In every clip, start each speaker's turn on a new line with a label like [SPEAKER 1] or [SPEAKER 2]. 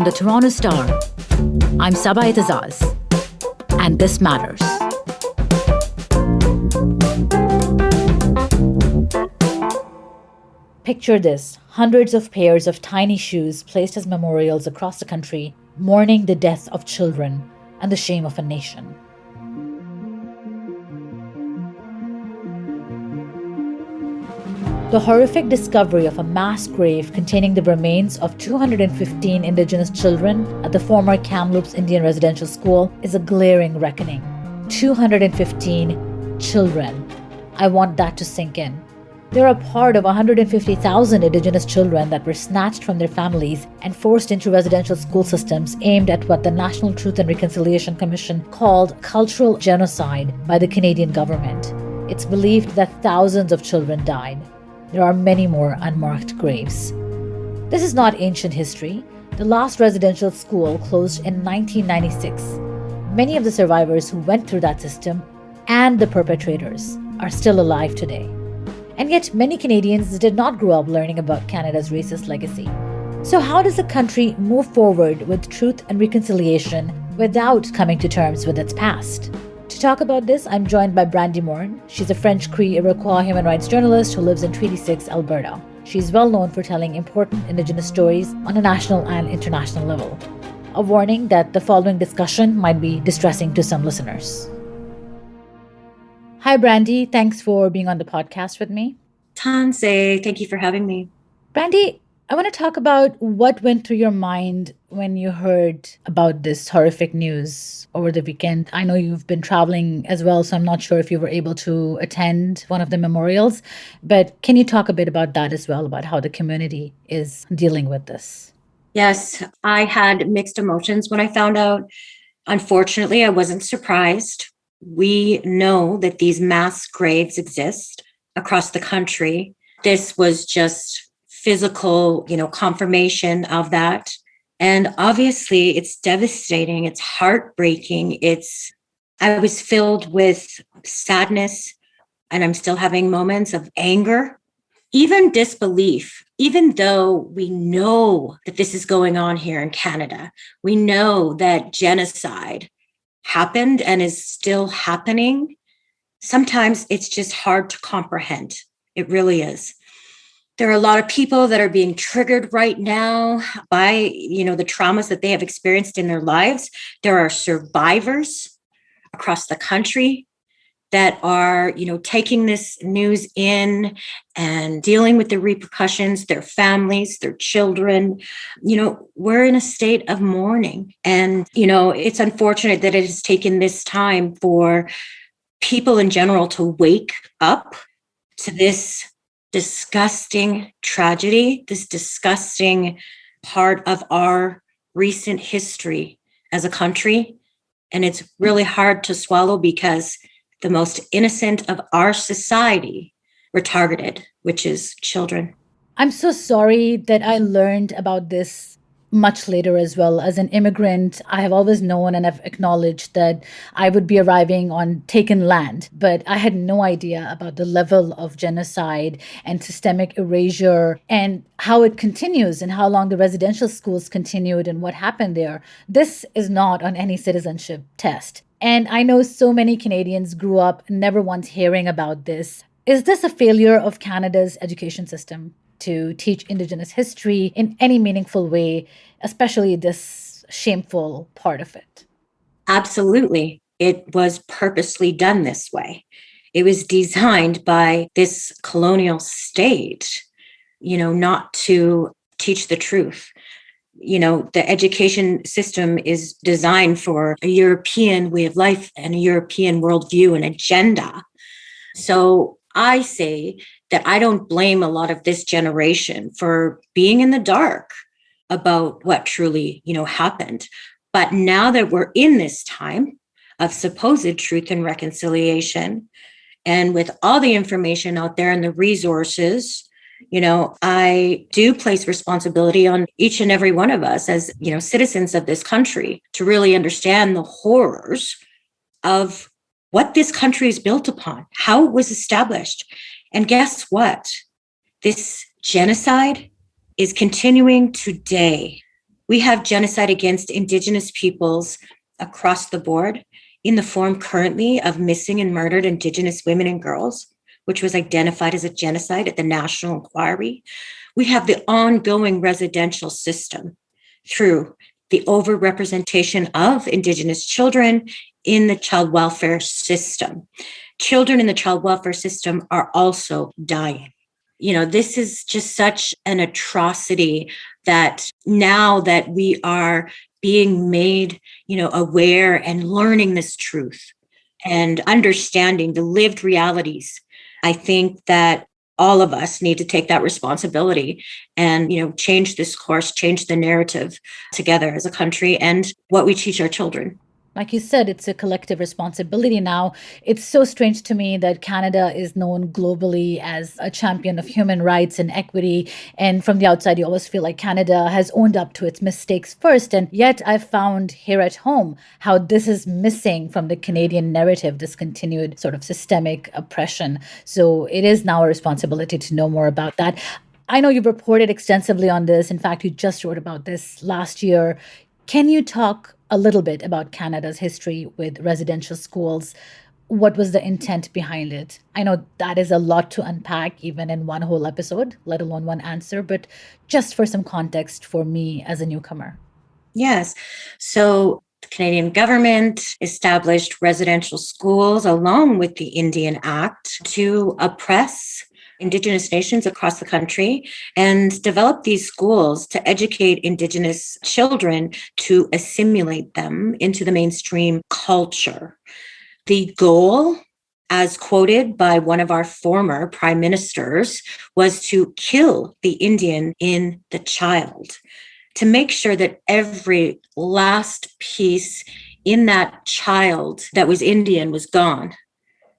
[SPEAKER 1] the Toronto Star. I'm Saba Eitizaz, and this matters. Picture this, hundreds of pairs of tiny shoes placed as memorials across the country, mourning the death of children and the shame of a nation. The horrific discovery of a mass grave containing the remains of 215 Indigenous children at the former Kamloops Indian Residential School is a glaring reckoning. 215 children. I want that to sink in. They're a part of 150,000 Indigenous children that were snatched from their families and forced into residential school systems aimed at what the National Truth and Reconciliation Commission called cultural genocide by the Canadian government. It's believed that thousands of children died. There are many more unmarked graves. This is not ancient history. The last residential school closed in 1996. Many of the survivors who went through that system and the perpetrators are still alive today. And yet many Canadians did not grow up learning about Canada's racist legacy. So how does a country move forward with truth and reconciliation without coming to terms with its past? To talk about this, I'm joined by Brandi Morin. She's a French Cree Iroquois human rights journalist who lives in Treaty 6, Alberta. She's well known for telling important Indigenous stories on a national and international level. A warning that the following discussion might be distressing to some listeners. Hi, Brandi. Thanks for being on the podcast with me.
[SPEAKER 2] Tansei, thank you for having me.
[SPEAKER 1] Brandi, I want to talk about what went through your mind when you heard about this horrific news over the weekend. I know you've been traveling as well, so I'm not sure if you were able to attend one of the memorials, but can you talk a bit about that as well, about how the community is dealing with this?
[SPEAKER 2] Yes, I had mixed emotions when I found out. Unfortunately, I wasn't surprised. We know that these mass graves exist across the country. This was just physical, confirmation of that. And obviously it's devastating. It's heartbreaking. I was filled with sadness, and I'm still having moments of anger, even disbelief, even though we know that this is going on here in Canada. We know that genocide happened and is still happening. Sometimes it's just hard to comprehend. It really is. There are a lot of people that are being triggered right now by, the traumas that they have experienced in their lives. There are survivors across the country that are, taking this news in and dealing with the repercussions, their families, their children. We're in a state of mourning. And, it's unfortunate that it has taken this time for people in general to wake up to this disgusting tragedy, this disgusting part of our recent history as a country. And it's really hard to swallow because the most innocent of our society were targeted, which is children.
[SPEAKER 1] I'm so sorry that I learned about this much later as well. As an immigrant, I have always known and I've acknowledged that I would be arriving on taken land, but I had no idea about the level of genocide and systemic erasure and how it continues and how long the residential schools continued and what happened there. This is not on any citizenship test. And I know so many Canadians grew up never once hearing about this. Is this a failure of Canada's education system to teach Indigenous history in any meaningful way, especially this shameful part of it?
[SPEAKER 2] Absolutely. It was purposely done this way. It was designed by this colonial state, not to teach the truth. The education system is designed for a European way of life and a European worldview and agenda. So I say that I don't blame a lot of this generation for being in the dark about what truly, happened. But now that we're in this time of supposed truth and reconciliation, and with all the information out there and the resources, I do place responsibility on each and every one of us as, citizens of this country to really understand the horrors of what this country is built upon, how it was established. And guess what? This genocide is continuing today. We have genocide against Indigenous peoples across the board in the form currently of missing and murdered Indigenous women and girls, which was identified as a genocide at the National Inquiry. We have the ongoing residential system through the overrepresentation of Indigenous children in the child welfare system. Children in the child welfare system are also dying. This is just such an atrocity that now that we are being made, aware and learning this truth and understanding the lived realities, I think that all of us need to take that responsibility and, change this course, change the narrative together as a country and what we teach our children.
[SPEAKER 1] Like you said, it's a collective responsibility now. It's so strange to me that Canada is known globally as a champion of human rights and equity. And from the outside, you always feel like Canada has owned up to its mistakes first. And yet I've found here at home how this is missing from the Canadian narrative, this continued sort of systemic oppression. So it is now a responsibility to know more about that. I know you've reported extensively on this. In fact, you just wrote about this last year. Can you talk a little bit about Canada's history with residential schools? What was the intent behind it? I know that is a lot to unpack, even in one whole episode, let alone one answer, but just for some context for me as a newcomer.
[SPEAKER 2] Yes. So the Canadian government established residential schools along with the Indian Act to oppress Indigenous nations across the country and develop these schools to educate Indigenous children to assimilate them into the mainstream culture. The goal, as quoted by one of our former prime ministers, was to kill the Indian in the child, to make sure that every last piece in that child that was Indian was gone,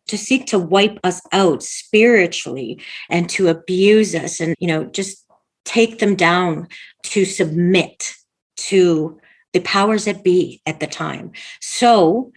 [SPEAKER 2] to seek to wipe us out spiritually and to abuse us and, just take them down, to submit to the powers that be at the time. So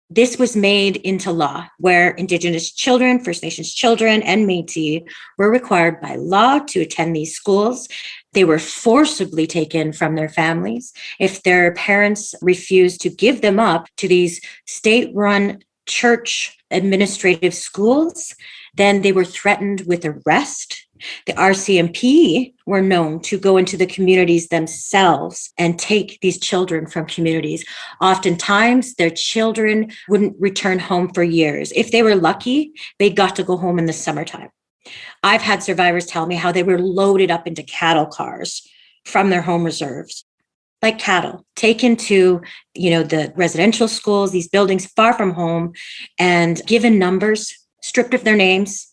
[SPEAKER 2] this was made into law where Indigenous children, First Nations children, and Métis were required by law to attend these schools. They were forcibly taken from their families. If their parents refused to give them up to these state-run church administrative schools, then they were threatened with arrest. The RCMP were known to go into the communities themselves and take these children from communities. Oftentimes, their children wouldn't return home for years. If they were lucky, they got to go home in the summertime. I've had survivors tell me how they were loaded up into cattle cars from their home reserves, like cattle, taken to, the residential schools, these buildings far from home, and given numbers, stripped of their names,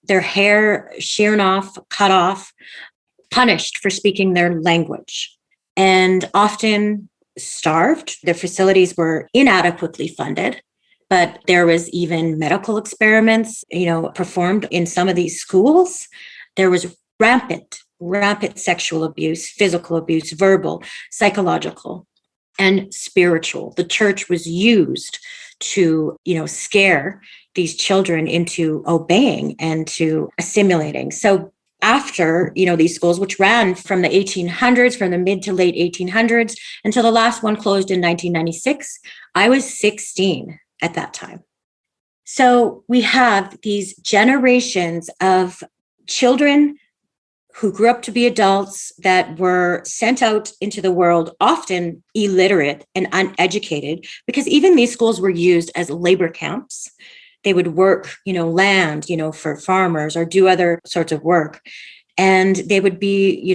[SPEAKER 2] their hair sheared off, cut off, punished for speaking their language, and often starved. Their facilities were inadequately funded, but there was even medical experiments, performed in some of these schools. There was rampant sexual abuse, physical abuse, verbal, psychological, and spiritual. The church was used to, scare these children into obeying and to assimilating. So after, these schools, which ran from the 1800s, from the mid to late 1800s, until the last one closed in 1996, I was 16 at that time. So we have these generations of children who grew up to be adults that were sent out into the world, often illiterate and uneducated, because even these schools were used as labor camps. They would work, land, for farmers or do other sorts of work. And they would be,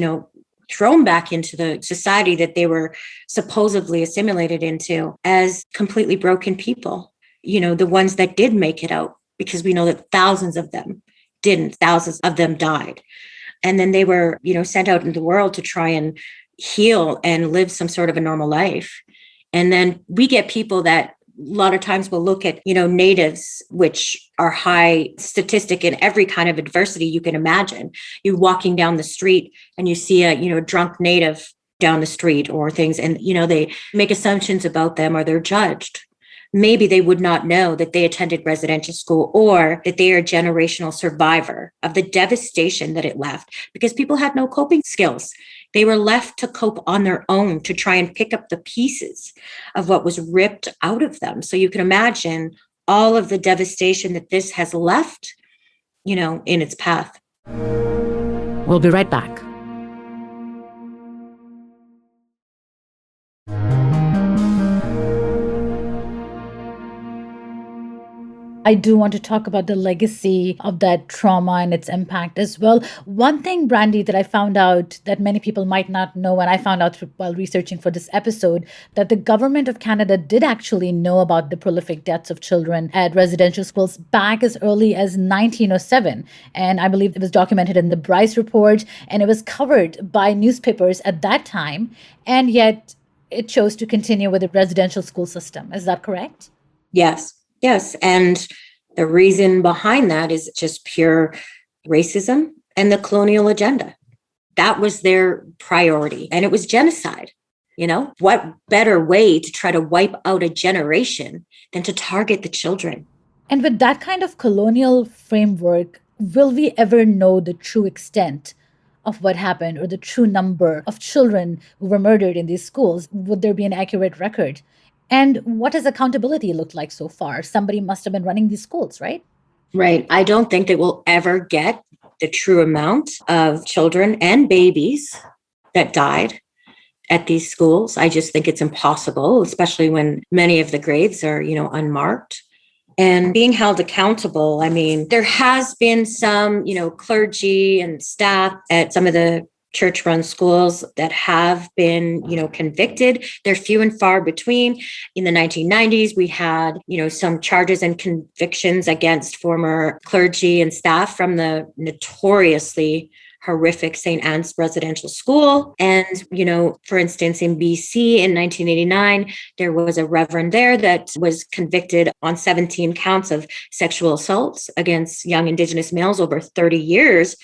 [SPEAKER 2] thrown back into the society that they were supposedly assimilated into as completely broken people, the ones that did make it out, because we know that thousands of them didn't, thousands of them died. And then they were, sent out into the world to try and heal and live some sort of a normal life. And then we get people that a lot of times will look at, natives, which are high statistic in every kind of adversity you can imagine. You're walking down the street and you see a, drunk native down the street or things, and, they make assumptions about them or they're judged. maybe they would not know that they attended residential school or that they are a generational survivor of the devastation that it left because people had no coping skills. They were left to cope on their own to try and pick up the pieces of what was ripped out of them. So you can imagine all of the devastation that this has left, in its path.
[SPEAKER 1] We'll be right back. I do want to talk about the legacy of that trauma and its impact as well. One thing, Brandi, that I found out that many people might not know, and I found out while researching for this episode, that the government of Canada did actually know about the prolific deaths of children at residential schools back as early as 1907. And I believe it was documented in the Bryce Report, and it was covered by newspapers at that time. And yet it chose to continue with the residential school system. Is that correct?
[SPEAKER 2] Yes. Yes. And the reason behind that is just pure racism and the colonial agenda. That was their priority. And it was genocide. What better way to try to wipe out a generation than to target the children?
[SPEAKER 1] And with that kind of colonial framework, will we ever know the true extent of what happened or the true number of children who were murdered in these schools? Would there be an accurate record? And what has accountability looked like so far? Somebody must have been running these schools, right?
[SPEAKER 2] Right. I don't think that we'll ever get the true amount of children and babies that died at these schools. I just think it's impossible, especially when many of the graves are, unmarked. And being held accountable, there has been some, clergy and staff at some of the church-run schools that have been, convicted. They're few and far between. In the 1990s, we had, some charges and convictions against former clergy and staff from the notoriously horrific St. Anne's Residential School. And, for instance, in BC in 1989, there was a reverend there that was convicted on 17 counts of sexual assaults against young Indigenous males over 30 years.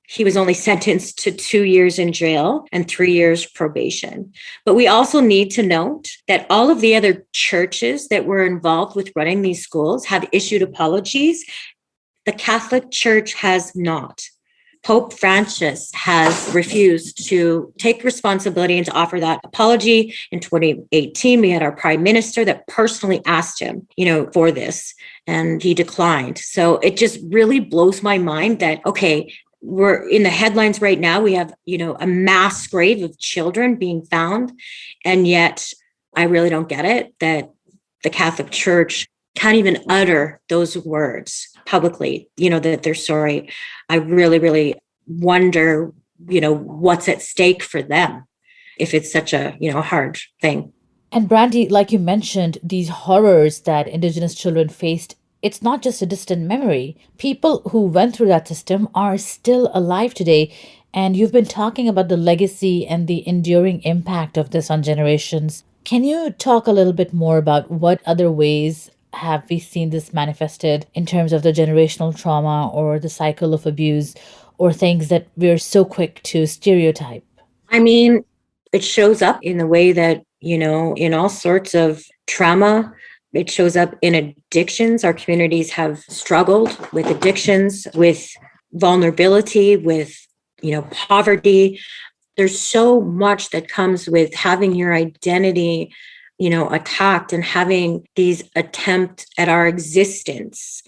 [SPEAKER 2] He was only sentenced to 2 years in jail and 3 years probation. But we also need to note that all of the other churches that were involved with running these schools have issued apologies. The Catholic Church has not. Pope Francis has refused to take responsibility and to offer that apology. In 2018, we had our prime minister that personally asked him, for this, and he declined. So it just really blows my mind that, okay, we're in the headlines right now. We have, a mass grave of children being found. And yet I really don't get it that the Catholic Church can't even utter those words publicly, that they're sorry. I really, really wonder, what's at stake for them if it's such a, hard thing.
[SPEAKER 1] And Brandi, like you mentioned, these horrors that Indigenous children faced, it's not just a distant memory. People who went through that system are still alive today. And you've been talking about the legacy and the enduring impact of this on generations. Can you talk a little bit more about what other ways have we seen this manifested in terms of the generational trauma or the cycle of abuse or things that we're so quick to stereotype?
[SPEAKER 2] It shows up in the way that, in all sorts of trauma. It shows up in addictions. Our communities have struggled with addictions, with vulnerability, with, poverty. There's so much that comes with having your identity, attacked and having these attempts at our existence,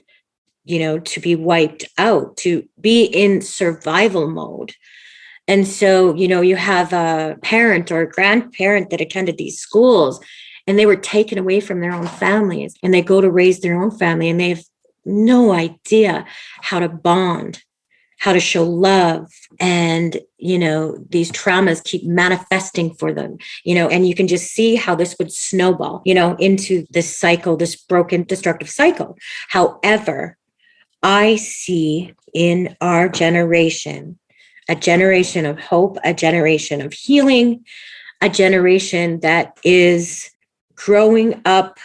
[SPEAKER 2] to be wiped out, to be in survival mode. And so, you have a parent or a grandparent that attended these schools and they were taken away from their own families and they go to raise their own family and they have no idea how to bond, how to show love. And, these traumas keep manifesting for them, and you can just see how this would snowball, into this cycle, this broken, destructive cycle. However, I see in our generation, a generation of hope, a generation of healing, a generation that is growing up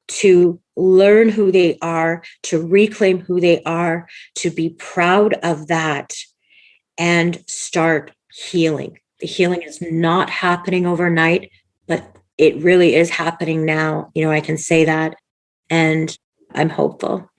[SPEAKER 2] to learn who they are, to reclaim who they are, to be proud of that, and start healing. The healing is not happening overnight, but it really is happening now. I can say that. And I'm hopeful.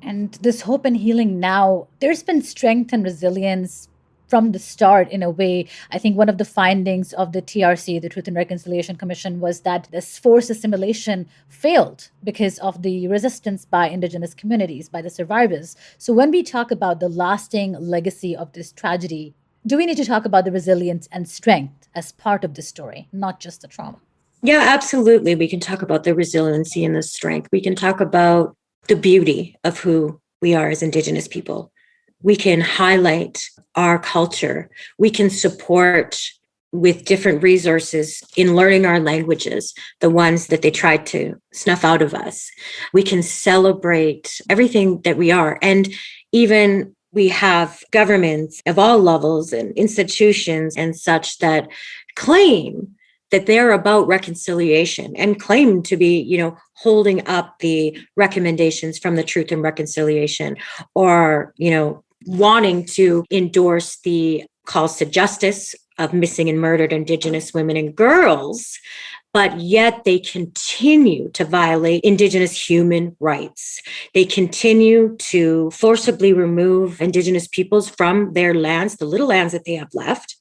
[SPEAKER 1] And this hope and healing now, there's been strength and resilience from the start in a way. I think one of the findings of the TRC, the Truth and Reconciliation Commission, was that this forced assimilation failed because of the resistance by Indigenous communities, by the survivors. So when we talk about the lasting legacy of this tragedy, do we need to talk about the resilience and strength as part of the story, not just the trauma?
[SPEAKER 2] Yeah, absolutely. We can talk about the resiliency and the strength. We can talk about the beauty of who we are as Indigenous people. We can highlight our culture. We can support with different resources in learning our languages, the ones that they tried to snuff out of us. We can celebrate everything that we are. And even we have governments of all levels and institutions and such that claim that they're about reconciliation and claim to be, holding up the recommendations from the Truth and Reconciliation, or, wanting to endorse the calls to justice of missing and murdered Indigenous women and girls, but yet they continue to violate Indigenous human rights. They continue to forcibly remove Indigenous peoples from their lands, the little lands that they have left.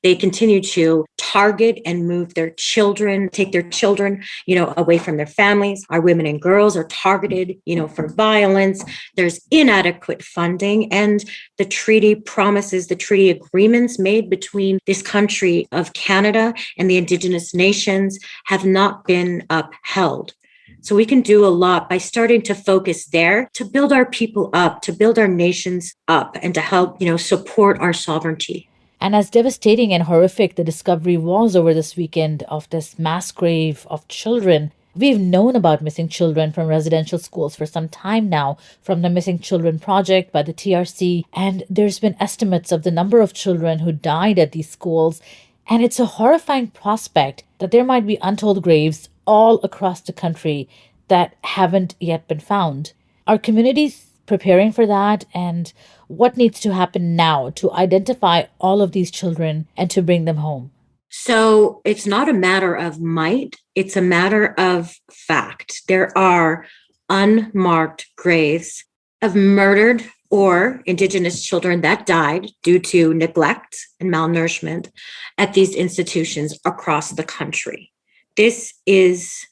[SPEAKER 2] They continue to target and move their children, take their children, away from their families. Our women and girls are targeted, for violence. There's inadequate funding, and the treaty promises, the treaty agreements made between this country of Canada and the Indigenous nations have not been upheld. So we can do a lot by starting to focus there to build our people up, to build our nations up, and to help, support our sovereignty.
[SPEAKER 1] And as devastating and horrific the discovery was over this weekend of this mass grave of children, we've known about missing children from residential schools for some time now, from the Missing Children Project by the TRC. And there's been estimates of the number of children who died at these schools. And it's a horrifying prospect that there might be untold graves all across the country that haven't yet been found. Are communities preparing for that? And what needs to happen now to identify all of these children and to bring them home?
[SPEAKER 2] So it's not a matter of might, it's a matter of fact. There are unmarked graves of murdered or Indigenous children that died due to neglect and malnourishment at these institutions across the country. This is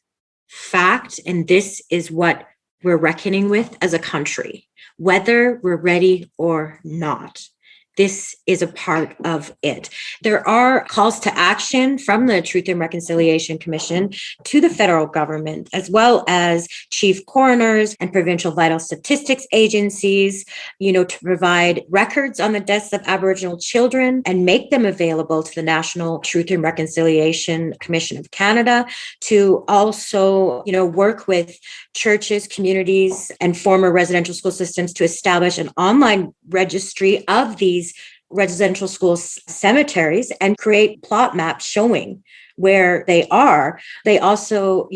[SPEAKER 2] fact, and this is what we're reckoning with as a country, whether we're ready or not. This is a part of it. There are calls to action from the Truth and Reconciliation Commission to the federal government, as well as chief coroners and provincial vital statistics agencies, to provide records on the deaths of Aboriginal children and make them available to the National Truth and Reconciliation Commission of Canada, to also, work with churches, communities, and former residential school systems to establish an online registry of these residential school cemeteries and create plot maps showing where they are. They also,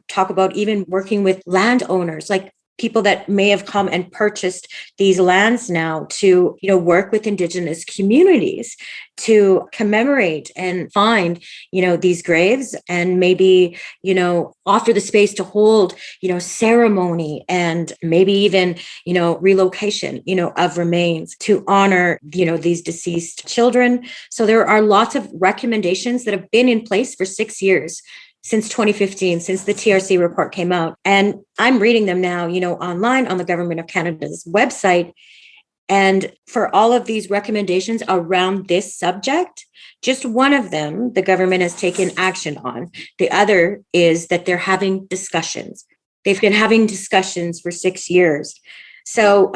[SPEAKER 2] talk about even working with landowners, like people that may have come and purchased these lands now, to, work with Indigenous communities to commemorate and find, these graves, and maybe, offer the space to hold, ceremony, and maybe even, relocation, of remains to honor, these deceased children. So there are lots of recommendations that have been in place for 6 years, since 2015, since the TRC report came out. And I'm reading them now, online on the Government of Canada's website. And for all of these recommendations around this subject, just one of them, the government has taken action on. The other is that they're having discussions. They've been having discussions for 6 years. So,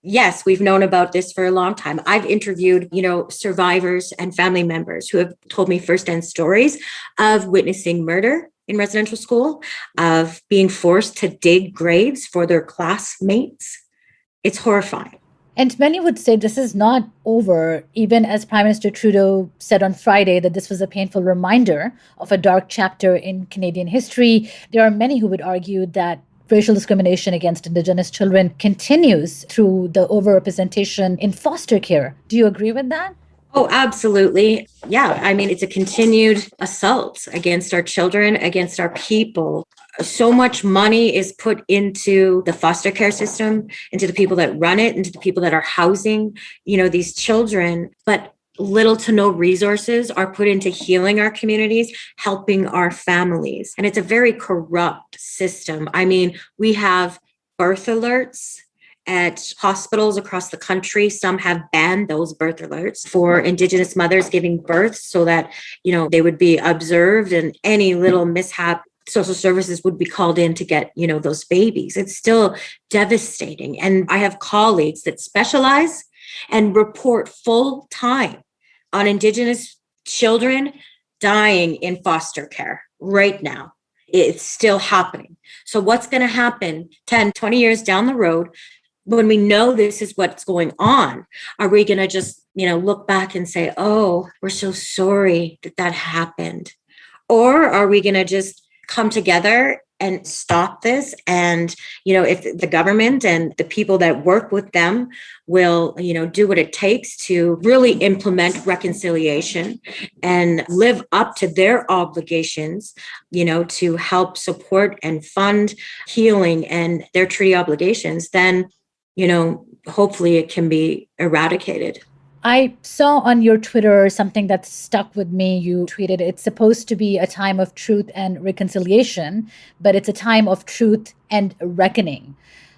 [SPEAKER 2] yes, we've known about this for a long time. I've interviewed, survivors and family members who have told me firsthand stories of witnessing murder in residential school, of being forced to dig graves for their classmates. It's horrifying.
[SPEAKER 1] And many would say this is not over, even as Prime Minister Trudeau said on Friday that this was a painful reminder of a dark chapter in Canadian history. There are many who would argue that racial discrimination against Indigenous children continues through the overrepresentation in foster care. Do you agree with that?
[SPEAKER 2] Oh, absolutely. Yeah. It's a continued assault against our children, against our people. So much money is put into the foster care system, into the people that run it, into the people that are housing, these children, but little to no resources are put into healing our communities, helping our families. And it's a very corrupt system. I mean, we have birth alerts at hospitals across the country. Some have banned those birth alerts for Indigenous mothers giving birth so that, they would be observed, and any little mishap, social services would be called in to get, those babies. It's still devastating. And I have colleagues that specialize and report full time on Indigenous children dying in foster care right now. It's still happening. So what's going to happen 10, 20 years down the road when we know this is what's going on? Are we going to just, look back and say, oh, we're so sorry that happened? Or are we going to just come together and stop this? And, if the government and the people that work with them will, do what it takes to really implement reconciliation and live up to their obligations, to help support and fund healing and their treaty obligations, then, hopefully it can be eradicated.
[SPEAKER 1] I saw on your Twitter something that stuck with me. You tweeted, it's supposed to be a time of truth and reconciliation, but it's a time of truth and reckoning,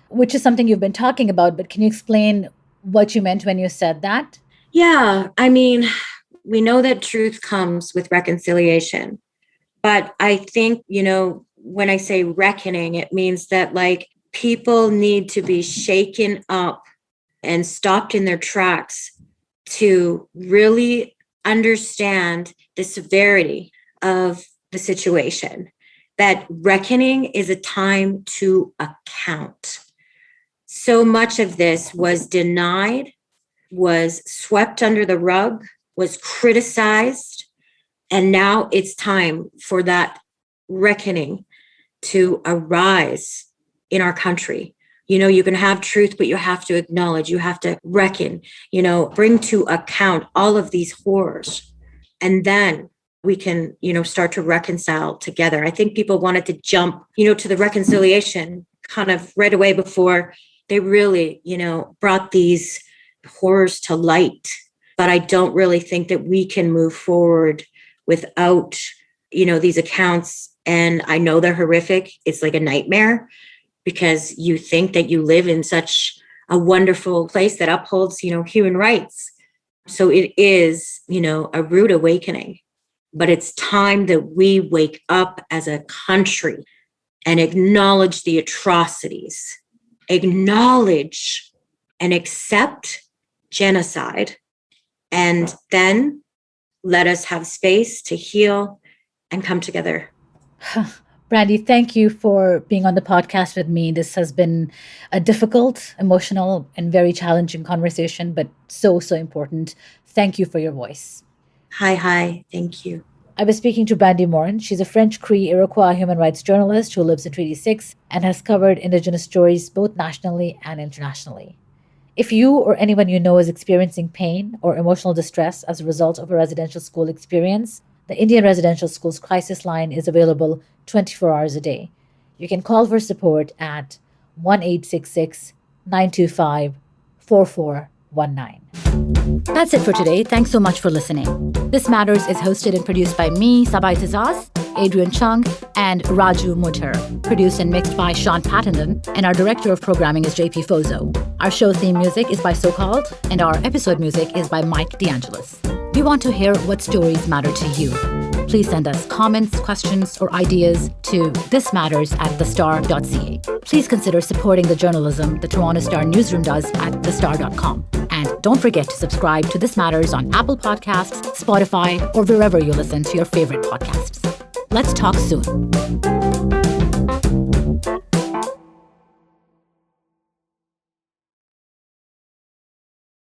[SPEAKER 1] which is something you've been talking about. But can you explain what you meant when you said that?
[SPEAKER 2] Yeah, I mean, we know that truth comes with reconciliation. But I think, when I say reckoning, it means that people need to be shaken up and stopped in their tracks to really understand the severity of the situation, that reckoning is a time to account. So much of this was denied, was swept under the rug, was criticized, and now it's time for that reckoning to arise in our country. You can have truth, but you have to acknowledge, you have to reckon, bring to account all of these horrors. And then we can, start to reconcile together. I think people wanted to jump, to the reconciliation kind of right away before they really, brought these horrors to light. But I don't really think that we can move forward without, these accounts. And I know they're horrific. It's like a nightmare, because you think that you live in such a wonderful place that upholds, human rights. So it is, a rude awakening. But it's time that we wake up as a country and acknowledge the atrocities, acknowledge and accept genocide, and then let us have space to heal and come together.
[SPEAKER 1] Brandi, thank you for being on the podcast with me. This has been a difficult, emotional, and very challenging conversation, but so important. Thank you for your voice.
[SPEAKER 2] Hi. Thank you.
[SPEAKER 1] I was speaking to Brandi Morin. She's a French Cree Iroquois human rights journalist who lives in Treaty 6 and has covered Indigenous stories both nationally and internationally. If you or anyone you know is experiencing pain or emotional distress as a result of a residential school experience, the Indian Residential School's crisis line is available 24 hours a day. You can call for support at 1-866-925-4419. That's it for today. Thanks so much for listening. This Matters is hosted and produced by me, Saba Eitizaz, Adrian Chung, and Raju Mutter. Produced and mixed by Sean Pattenden, and our director of programming is JP Fozo. Our show theme music is by So Called, and our episode music is by Mike DeAngelis. We want to hear what stories matter to you. Please send us comments, questions, or ideas to thismatters@thestar.ca. Please consider supporting the journalism the Toronto Star newsroom does at thestar.com. And don't forget to subscribe to This Matters on Apple Podcasts, Spotify, or wherever you listen to your favorite podcasts. Let's talk soon.